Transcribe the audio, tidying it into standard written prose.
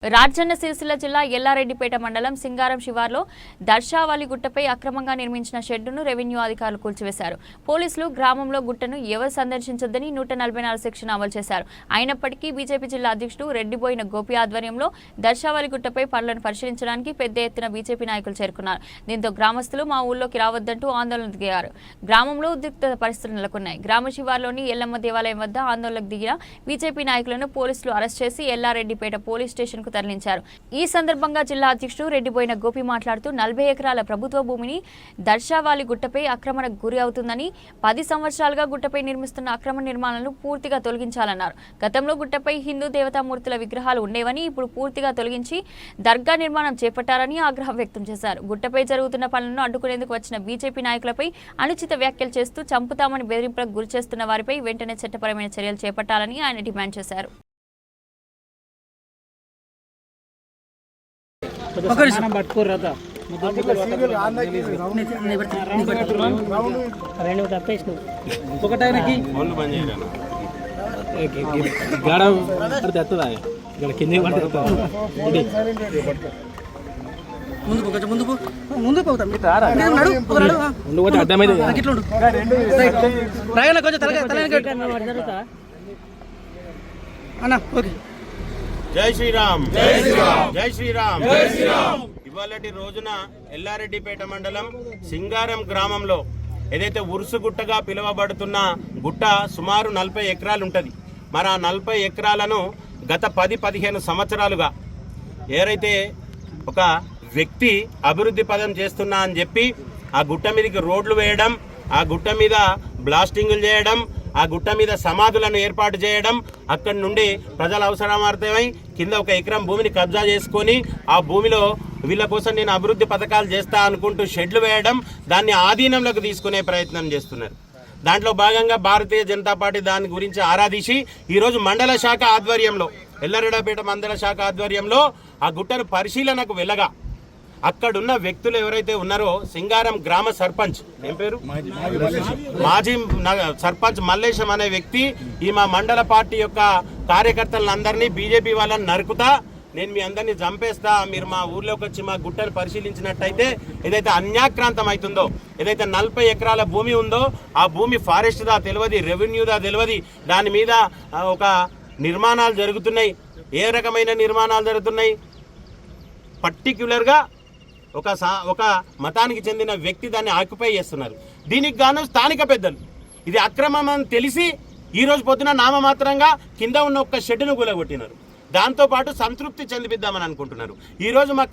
రాజన్న సిరిసిల్ల జిల్లా ఎల్లారెడ్డిపేట మండలం సింగారం శివార్లో దర్శావళి గుట్టపై అక్రమంగా నిర్మించిన షెడ్డును రెవెన్యూ అధికారులు కూల్చివేశారు. పోలీసులు గ్రామంలో గుట్టను ఎవరు సందర్శించొద్దని 144 సెక్షన్ అమలు చేశారు. అయినప్పటికీ బీజేపీ జిల్లా అధ్యక్షుడు రెడ్డిబోయిన గోపి ఆధ్వర్యంలో దర్శావళి గుట్టపై పనులను పరిశీలించడానికి పెద్ద ఎత్తున బీజేపీ నాయకులు చేరుకున్నారు. దీంతో గ్రామస్తులు మా ఊళ్ళోకి రావద్దంటూ ఆందోళన దిగారు. గ్రామంలో ఉద్రిక్త పరిస్థితులు నెలకొన్నాయి. గ్రామ శివార్లోని ఎల్లమ్మ దేవాలయం వద్ద ఆందోళనకు దిగిన బీజేపీ నాయకులను పోలీసులు అరెస్ట్ చేసి ఎల్లారెడ్డిపేట పోలీస్ స్టేషన్ తరలించారు. ఈ సందర్భంగా జిల్లా అధ్యక్షుడు రెడ్డిబోయిన గోపి మాట్లాడుతూ 40 ఎకరాల ప్రభుత్వ భూమిని దర్శావళి గుట్టపై ఆక్రమణకు గురి అవుతుందని 10 సంవత్సరాలుగా గుట్టపై నిర్మిస్తున్న అక్రమ నిర్మాణాలను పూర్తిగా తొలగించాలన్నారు. గతంలో గుట్టపై హిందూ దేవతామూర్తుల విగ్రహాలు ఉండేవని ఇప్పుడు పూర్తిగా తొలగించి దర్గా నిర్మాణం చేపట్టారని ఆగ్రహం వ్యక్తం చేశారు. గుట్టపై జరుగుతున్న పనులను అడ్డుకునేందుకు వచ్చిన బీజేపీ నాయకులపై అనుచిత వ్యాఖ్యలు చేస్తూ చంపుతామని బెదిరింపులకు గురి చేస్తున్న వారిపై వెంటనే చట్టపరమైన చర్యలు చేపట్టాలని ఆయన డిమాండ్ చేశారు. జై శ్రీరామ్, జై శ్రీరామ్, జై శ్రీరామ్, జై శ్రీరామ్. ఇవాళటి రోజున ఎల్లారెడ్డిపేట మండలం సింగారం గ్రామంలో ఏదైతే ఉరుసుగుట్టగా పిలువబడుతున్న గుట్ట సుమారు 40 ఎకరాలు ఉంటుంది. మరి ఆ 40 ఎకరాలను గత 10-15 సంవత్సరాలుగా ఏదైతే ఒక వ్యక్తి అభివృద్ధి పదం చేస్తున్నా అని చెప్పి ఆ గుట్ట మీదకి రోడ్లు వేయడం, ఆ గుట్ట మీద బ్లాస్టింగులు చేయడం, ఆ గుట్ట మీద సమాధులను ఏర్పాటు చేయడం, అక్కడి నుండి ప్రజల అవసరమార్థమై కింద 1 ఎకరం భూమిని కబ్జా చేసుకొని ఆ భూమిలో వీళ్ళ కోసం నేను అభివృద్ధి పథకాలు చేస్తా అనుకుంటూ షెడ్లు వేయడం, దాన్ని ఆధీనంలోకి తీసుకునే ప్రయత్నం చేస్తున్నారు. దాంట్లో భాగంగా భారతీయ జనతా పార్టీ దాని గురించి ఆరాధించి ఈరోజు మండల శాఖ ఆధ్వర్యంలో ఎల్లారెడ్డిపేట మండల శాఖ ఆధ్వర్యంలో ఆ గుట్టను పరిశీలనకు వెళ్ళగా అక్కడున్న వ్యక్తులు ఎవరైతే ఉన్నారో సింగారం గ్రామ సర్పంచ్, ఏం పేరు, మాజీ సర్పంచ్ మల్లేశం అనే వ్యక్తి ఈ మా మండల పార్టీ యొక్క కార్యకర్తలందరినీ బీజేపీ వాళ్ళని నరుకుతా, నేను మీ అందరినీ చంపేస్తా, మీరు మా ఊర్లోకి వచ్చి మా గుట్టను పరిశీలించినట్టయితే ఏదైతే అన్యాక్రాంతం అవుతుందో, ఏదైతే 40 ఎకరాల భూమి ఉందో ఆ భూమి ఫారెస్ట్దా తెలియదు, రెవెన్యూదా తెలియదు, దాని మీద ఒక నిర్మాణాలు జరుగుతున్నాయి. ఏ రకమైన నిర్మాణాలు జరుగుతున్నాయి? పర్టిక్యులర్గా ఒక మతానికి చెందిన వ్యక్తి దాన్ని ఆక్యుపై చేస్తున్నారు. దీనికి గాను స్థానిక పెద్దలు ఇది అక్రమం అని తెలిసి ఈ రోజు పొద్దున నామమాత్రంగా కింద ఉన్న ఒక షెడ్డును కూలగొట్టినారు. దాంతోపాటు సంతృప్తి చెందిపిద్దామని అనుకుంటున్నారు. ఈరోజు మా